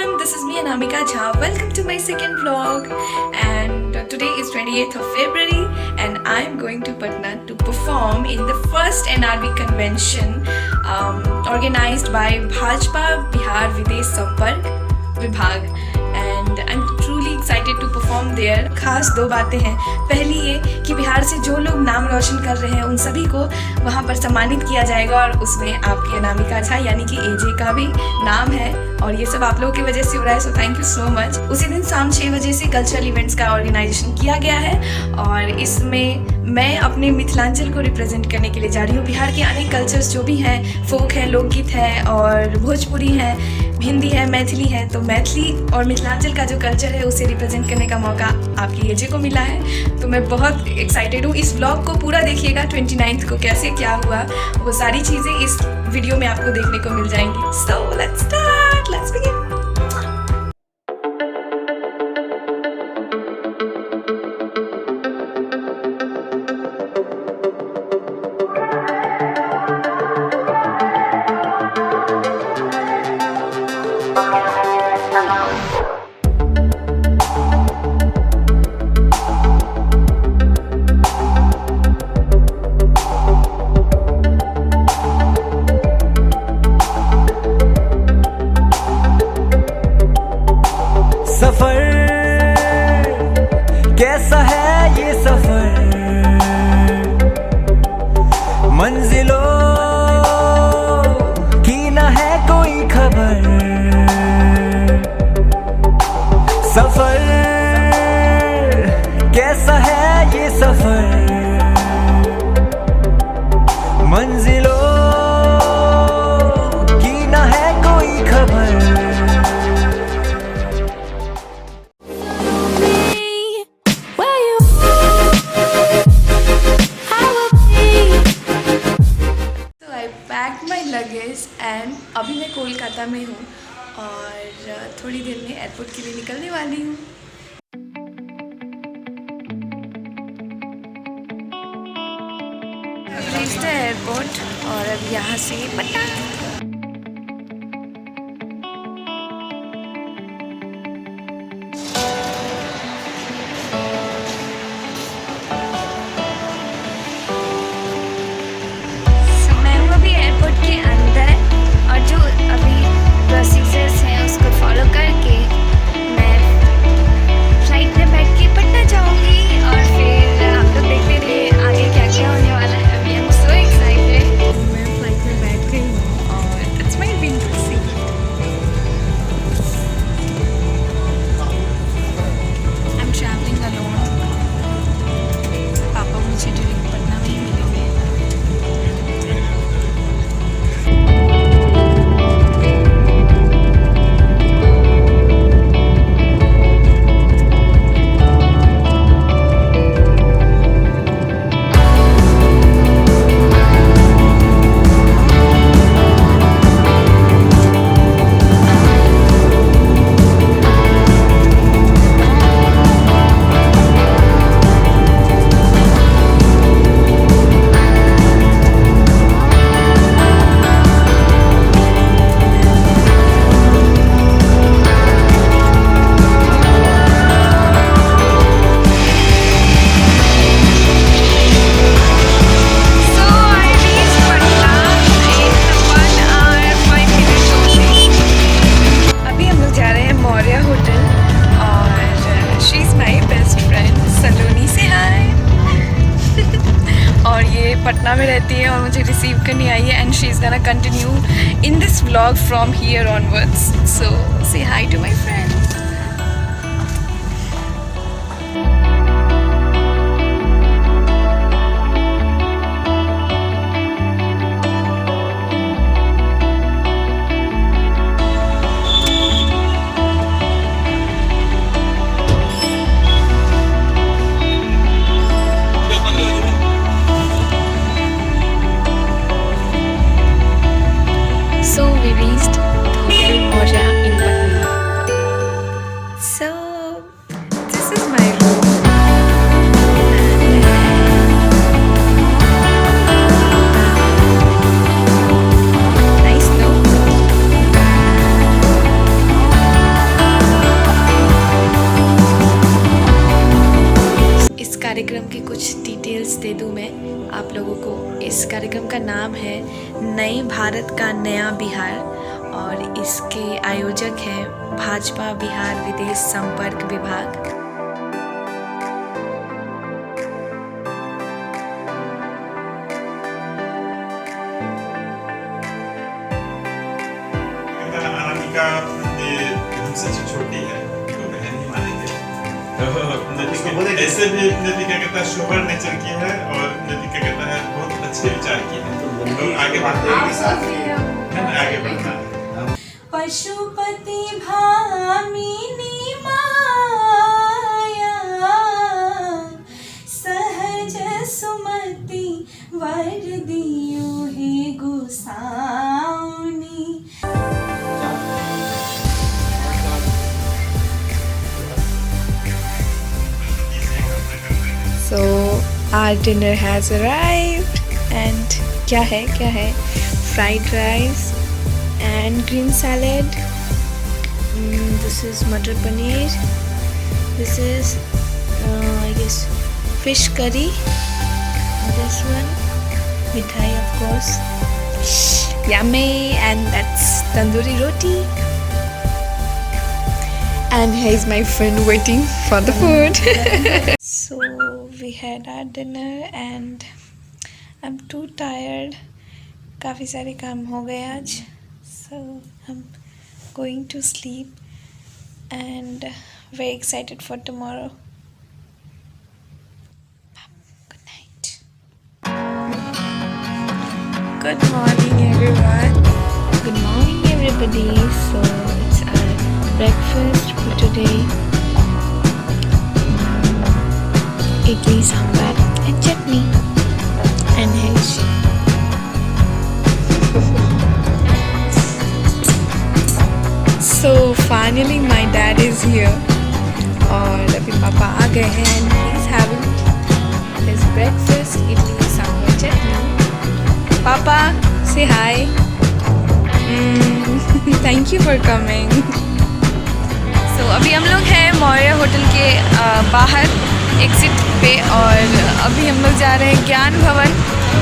everyone, this is me Anamika. Welcome to my second vlog, and today is 28th of February and I am going to Patna to perform in the first NRB Convention organized by Bhajpa Bihar Videsh Sampark Vibhag, and I'm truly excited to perform there. खास दो बातें हैं। पहली ये कि बिहार से जो लोग नाम रोशन कर रहे हैं उन सभी को वहाँ पर सम्मानित किया जाएगा और उसमें आपकी अनामिका झा यानी कि एजे का भी नाम है और ये सब आप लोगों की वजह से हो रहा है, so thank you so much. उसी दिन शाम 6 बजे से कल्चरल इवेंट्स का ऑर्गेनाइजेशन किया गया है और इसमें मैं अपने मिथिलांचल को रिप्रेजेंट करने के लिए जा रही हूँ। बिहार के अनेक कल्चर्स जो भी हैं, फोक है, लोकगीत है और भोजपुरी है, हिंदी है, मैथिली है, तो मैथिली और मिथिलांचल का जो कल्चर है उसे रिप्रेजेंट करने का मौका आपकी एजे को मिला है, तो मैं बहुत एक्साइटेड हूँ। इस व्लॉग को पूरा देखिएगा, 29 को कैसे क्या हुआ वो सारी चीज़ें इस वीडियो में आपको देखने को मिल जाएंगी। So let's start, let's begin. कैसा है ये सफर, मंजिलों की न है कोई खबर। सफर कैसा है ये सफर, मंजिलों की न है कोई खबर। लगेज एंड अभी मैं कोलकाता में हूँ और थोड़ी देर में एयरपोर्ट के लिए निकलने वाली हूँ। रीच्ड एयरपोर्ट और अब यहाँ से पटना। के अंदर और जो अभी प्रोसीजर्स हैं उसको फॉलो करके मैं फ्लाइट में बैठ के पटना जाऊंगी और फिर आप लोग देखते रहिए आगे क्या क्या होने वाला है। अभी आई एम सो एक्साइटेड। मैं फ्लाइट में बैठ गई हूँ और that's my window seat. I am travelling alone. पापा मुझे डायरेक्ट पटना में ही मिलेंगे। पटना में रहती है और मुझे रिसीव करने आई है and she is gonna continue in this vlog from here onwards. So say hi to my friends. So we reached Hotel Moja in Patna. Bharat का नया बिहार और इसके आयोजक हैं भाजपा बिहार विदेश संपर्क विभाग। अनामिका हमसे जो छोटी है तो बहन ही मानेंगे। तो ऐसे भी नदी क्या कहता है शुभर नेचर की है और नदी क्या कहता है बहुत अच्छे विचार की है। तो आगे बढ़ते हैं, आगे बढ़ना है। पशुपति भामिनी माया सहज सुमति वर दियो हे गोसाउनी। So our dinner has arrived and क्या है fried rice and green salad. This is matar paneer. This is I guess fish curry. This one mithai of course. Yummy. And that's tandoori roti. And here is my friend waiting for the food. So we had our dinner and I'm too tired. काफ़ी सारे काम हो गए आज. So I'm going to sleep and very excited for tomorrow. Good night. Good morning everyone. Good morning everybody. So it's our breakfast for today. Idli, sambar and chutney. And here's she. So finally my dad is here और अभी पापा आ गए हैं and he's having his breakfast, idli, sambar, chutney. Papa, say hi. Thank you for coming. So अभी हम लोग हैं Maurya hotel के बाहर एग्जिट पे और अभी हम लोग जा रहे हैं ज्ञान भवन,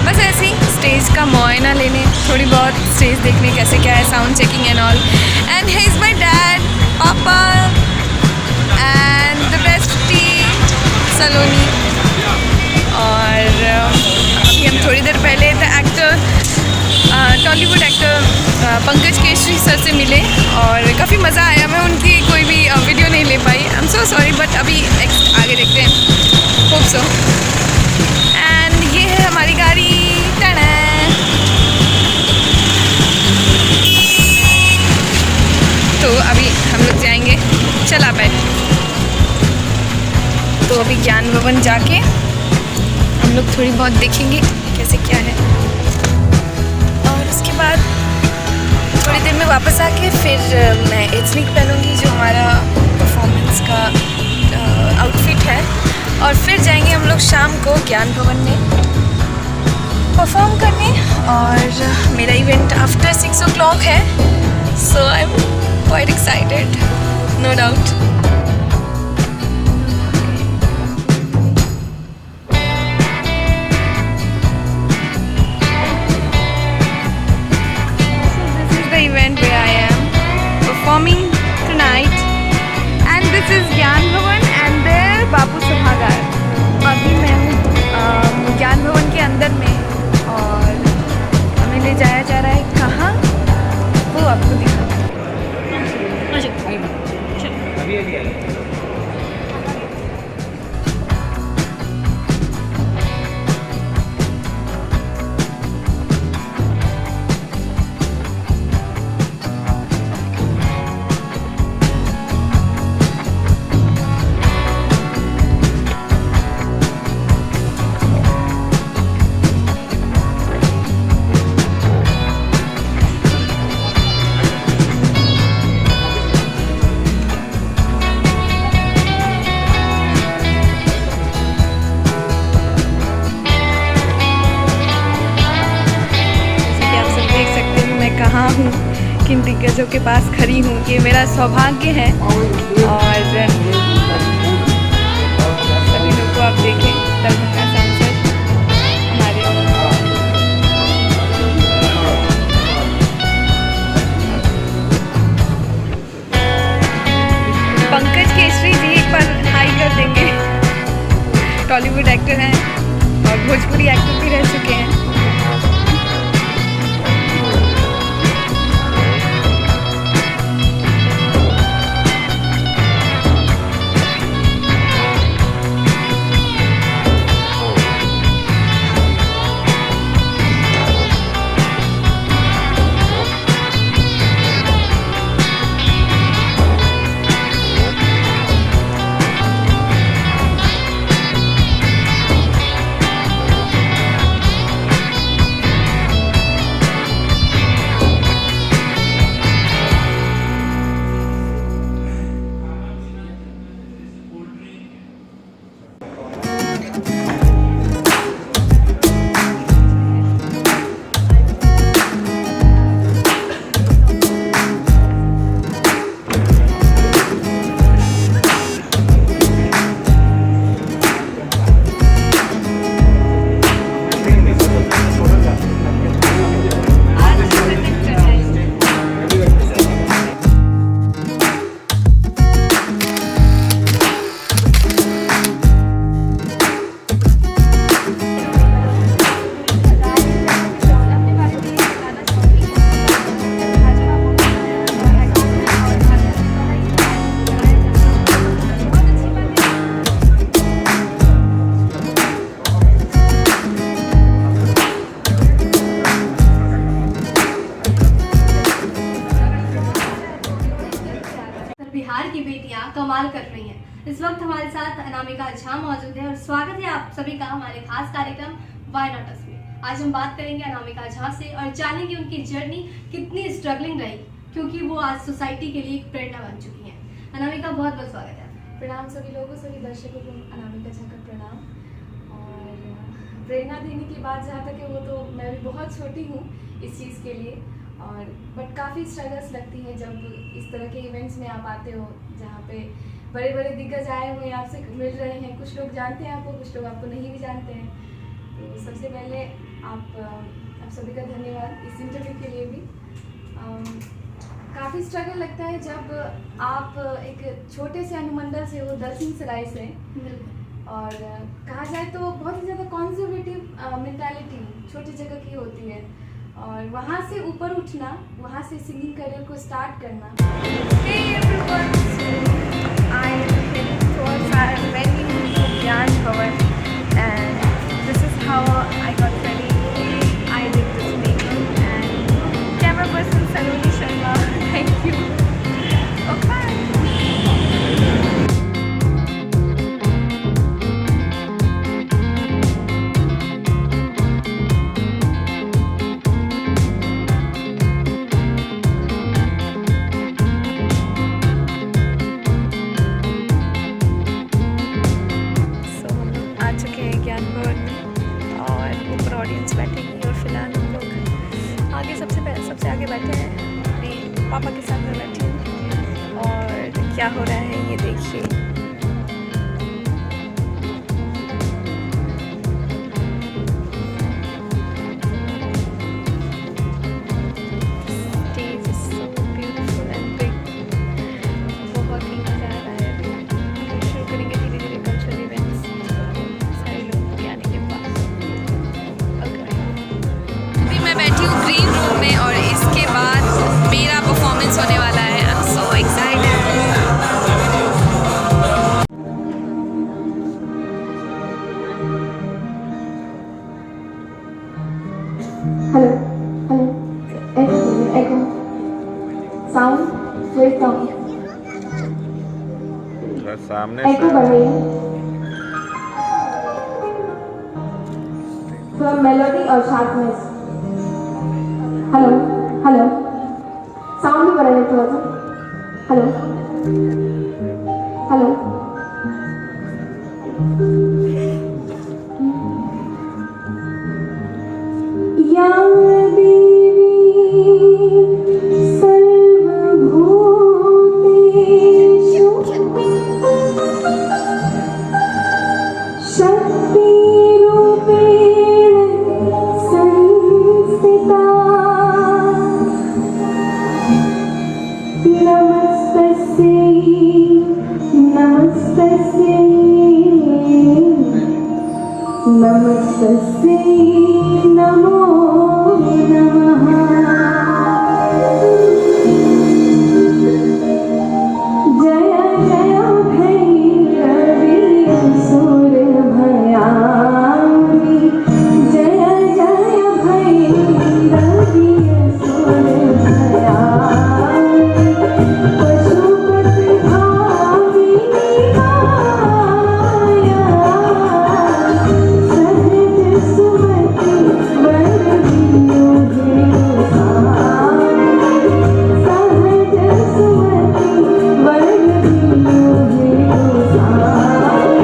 बस ऐसे ही स्टेज का मुआयना लेने, थोड़ी बहुत स्टेज देखने कैसे क्या है, sound checking and all. And he is my dad, पापा एंड द बेस्ट टी सलोनी. और अभी हम थोड़ी देर पहले the actor Tollywood actor Pankaj Keshari sir से मिले और काफ़ी मज़ा आया. मैं उनकी कोई भी वीडियो नहीं ले पाई. I am so sorry but अभी आगे देखते हैं. Hope so. एंड ये है हमारी गाड़ी. टाटा. तो अभी हम लोग जाएंगे. चला बैठ. तो अभी ज्ञान भवन जाके हम लोग थोड़ी बहुत देखेंगे कैसे क्या है और उसके बाद थोड़ी देर में वापस आके फिर मैं एथनिक पहनूंगी जो हमारा परफॉर्मेंस का आउटफिट है और फिर जाएंगे हम लोग शाम को ज्ञान भवन में परफॉर्म करने. और मेरा इवेंट आफ्टर 6 o'clock है. So I am quite excited, no doubt. Event where I am performing tonight and this is Gyan Bhawan and there बापू सभागार. अभी मैं हूँ ज्ञान भवन के अंदर में और हमें ले जाया जा रहा है कहाँ वो आपको दिखाऊंगी. कहाँ हूँ, किन दिग्गजों के पास खड़ी हूँ. ये मेरा सौभाग्य है और सभी लोग को आप देखें. दरभंगा सांसद हमारे टॉलीवुड एक्टर हैं और भोजपुरी एक्टर भी रह चुके हैं। बिहार की बेटियां कमाल कर रही हैं। इस वक्त हमारे साथ अनामिका झा मौजूद है और स्वागत है आप सभी का हमारे खास कार्यक्रम व्हाई नॉट अस में। आज हम बात करेंगे अनामिका झा से और जानेंगे उनकी जर्नी कितनी स्ट्रगलिंग रही, क्योंकि वो आज सोसाइटी के लिए एक प्रेरणा बन चुकी हैं। अनामिका, बहुत बहुत स्वागत है। प्रणाम सभी लोगों, सभी दर्शकों को अनामिका झा का प्रणाम। और प्रेरणा देने की बात जहाँ तक है, वो तो मैं भी बहुत छोटी हूँ इस चीज़ के लिए, और बट काफ़ी स्ट्रगल्स लगती हैं जब इस तरह के इवेंट्स में आप आते हो जहाँ पे बड़े बड़े दिग्गज आए हुए हैं, आपसे मिल रहे हैं। कुछ लोग जानते हैं आपको, कुछ लोग आपको नहीं भी जानते हैं। तो सबसे पहले आप सभी का धन्यवाद इस इंटरव्यू के लिए भी। काफ़ी स्ट्रगल लगता है जब आप एक छोटे से अनुमंडल से हो, दलसिंह सराय से, और कहा जाए तो बहुत ही ज़्यादा कॉन्जर्वेटिव मेंटालिटी छोटी जगह की होती है, और वहाँ से ऊपर उठना, वहाँ से सिंगिंग करियर को स्टार्ट करना। Hey everyone, so I am heading towards our venue to Gyan Bhawan, and this is how I got ready. I did this makeup, and camera person Saloni Sharma, thank you. Okay. ज्ञान भवन में और ऊपर audience बैठेगी, और फिलहाल हम लोग आगे सबसे आगे बैठे हैं, अपने पापा के साथ में बैठे हैं। और क्या हो रहा है ये देखिए। ग्रीन रूम में, और इसके बाद मेरा परफॉर्मेंस होने वाला है। I am so excited. Hello hello, echo sound wait down, सामने एको बढ़ रही है। तो मेलोडी और शार्पनेस। हेलो हेलो, साउंड भी बढ़ाइए थोड़ा सा। हेलो हेलो, या देवी सर्वभूतेषु शक्तिरूपेण संस्थिता, नमस्तस्यै नमस्तस्यै नमो नमः। जय जय भैरवी असुर भयारी, जय जय भैरवी असुर भयारी, पशुपति भामिनी माया, सहज सुमति वर दियो हे गोसाई, सहज सुमति वर दियो हे गोसाई,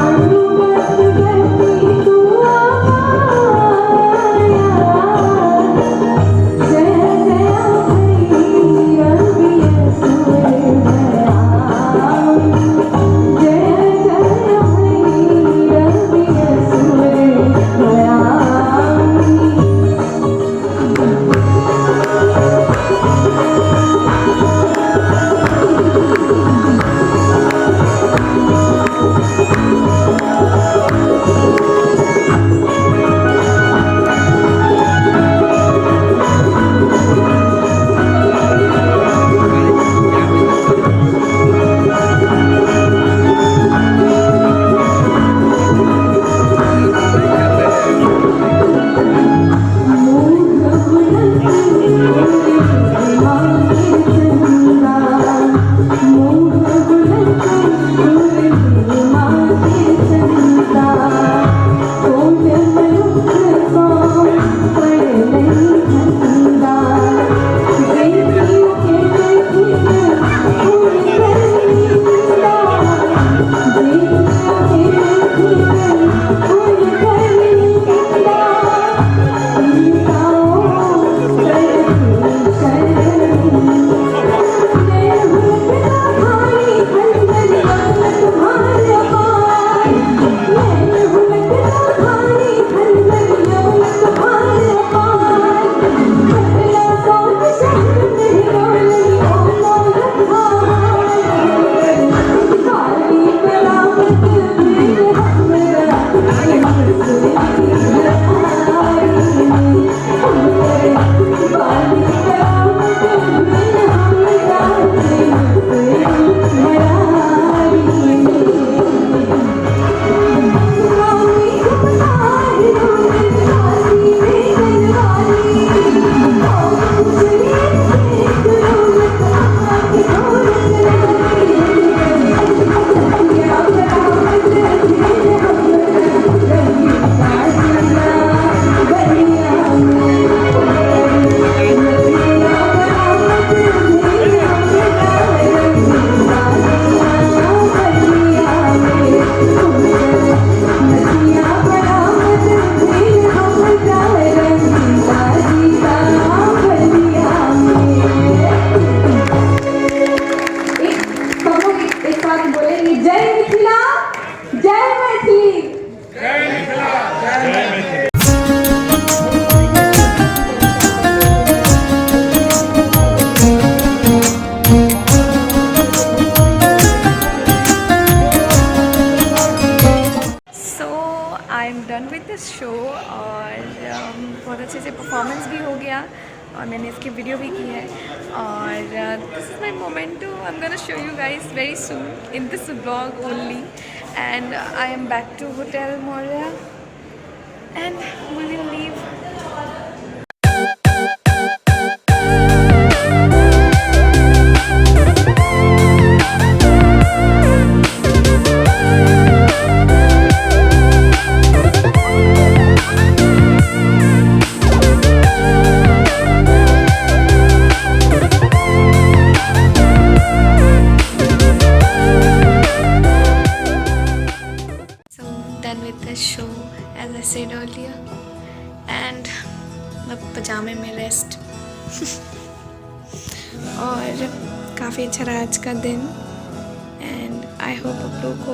अनुगत गति तू आया, जय जय भैरवी असुर भयारी, जय जय भैरवी असुर भयारी। एक साथ बोलेंगे, जय मिथिला, जय Maithili. So I am done with this show और बहुत अच्छे से परफॉर्मेंस भी हो गया और मैंने इसकी वीडियो भी की है और this is my moment too I am gonna show you guys very soon in this blog only and I am back to hotel Moriya and we will leave. So as I said earlier and मैं पजामे में rest और काफ़ी अच्छा रहा आज का दिन एंड आई होप आप लोगों को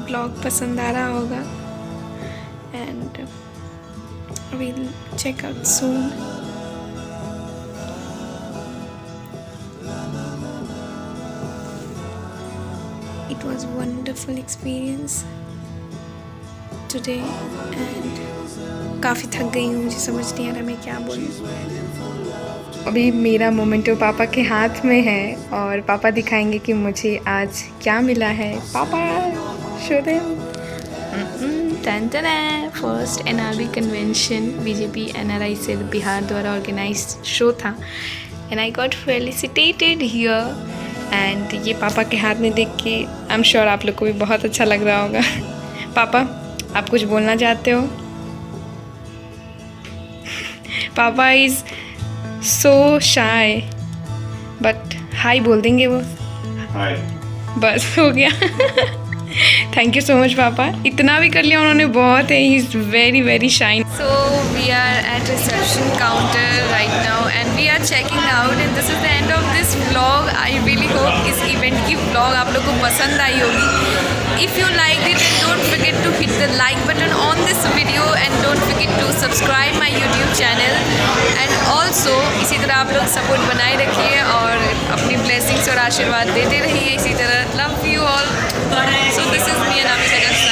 ब्लॉग पसंद आ रहा होगा and we'll check out soon. It was a wonderful experience. Today and काफ़ी थक गई हूँ, मुझे समझ नहीं आ रहा मैं क्या बोलूँ। अभी मेरा मोमेंटो पापा के हाथ में है और पापा दिखाएंगे कि मुझे आज क्या मिला है। पापा show them. First NRB convention BJP NRI से बिहार द्वारा ऑर्गेनाइज शो था and I got felicitated here. And ये पापा के हाथ में देख के आई एम श्योर आप लोग को भी बहुत अच्छा लग रहा होगा। पापा आप कुछ बोलना चाहते हो? पापा is so shy but high बोल देंगे वो। हाय। बस हो गया। थैंक यू सो मच पापा, इतना भी कर लिया उन्होंने बहुत है। He is very very shine. So we are at reception counter right now and we are checking out and this is the end of this vlog. I really hope इस event की व्लॉग आप लोग को पसंद आई होगी। If you like it and don't forget to hit the like button on this video and don't forget to subscribe my YouTube channel and also इसी तरह आप लोग सपोर्ट बनाए रखिए और अपनी ब्लेसिंग्स और आशीर्वाद देते रहिए इसी तरह। Love you all. So this is me and Anamika.